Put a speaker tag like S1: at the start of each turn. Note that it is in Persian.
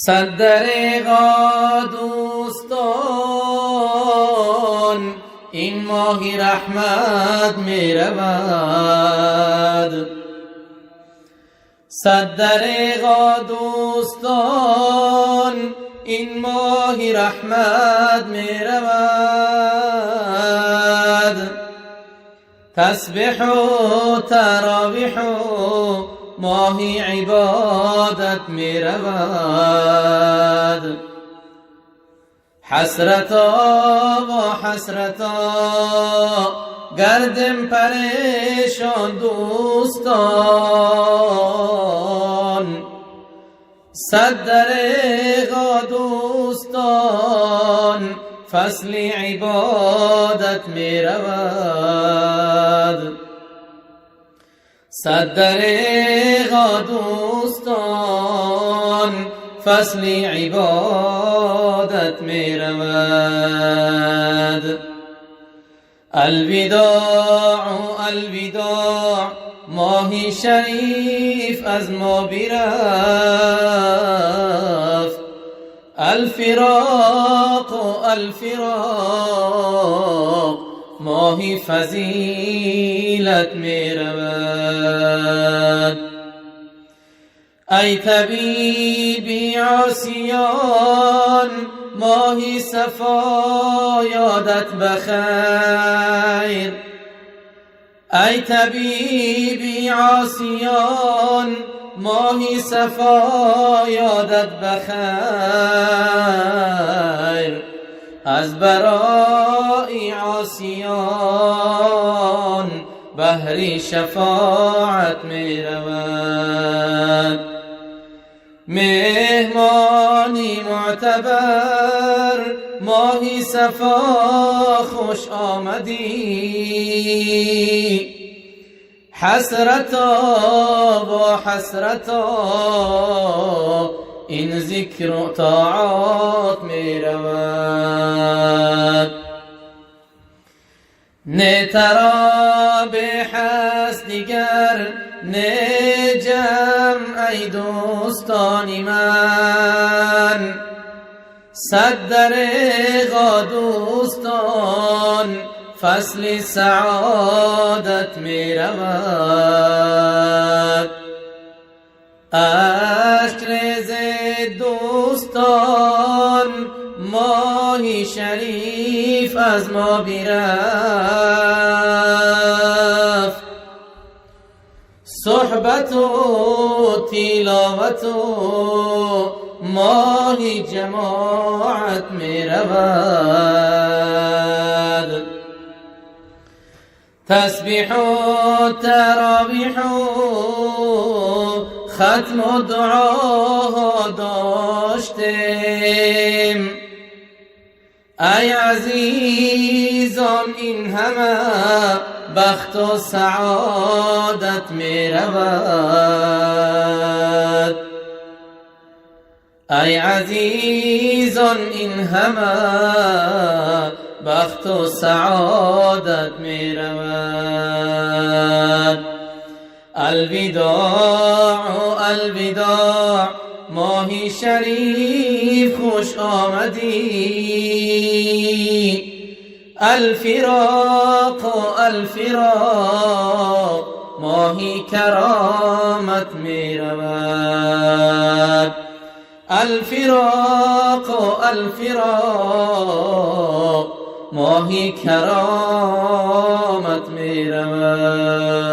S1: صد دریغا دوستان این ماهی رحمت می رود. صد دریغا دوستان این ماهی رحمت می رود. تسبیح و تراویح و ماهی عبادت می رود. حسرتا و حسرتا گردم پریشان دوستان. صد دریغا دوستان فصل عبادت می رود. صد دریغا دوستان فصل عبادت می رود. الوداع الوداع ماهی شریف از ما برفت. الفراق الفراق ماهی فضیلت می رود. ای طبیبی عاصیان ماهی صفا یادت بخیر. ای طبیبی عاصیان ماهی صفا یادت بخیر. از برای عاصیان بهر شفاعت می رود. مهمانی معتبر ماهی صفا خوش آمدی. حسرتا و حسرتا این ذکر و طاعات می رود. نه ترا به هست دیگر نه جمع ای دوستانی من. صد دریغا دوستان فصل سعادت می رود. اشک ریز دوستان ماهی شریف از ما برفت. صحبت و تلاوت و ماهی جماعت می رود. تسبیح و تراویح و ختم و دعاها داشتیم. ای عزیزان این همه بخت و سعادت می رود. ای عزیزان این همه بخت و سعادت می رود. الوداع الوداع ماهی شریف خوش آمدی. الفراق الفراق ماهی کرامت می رود. الفراق الفراق ماهی کرامت می رود.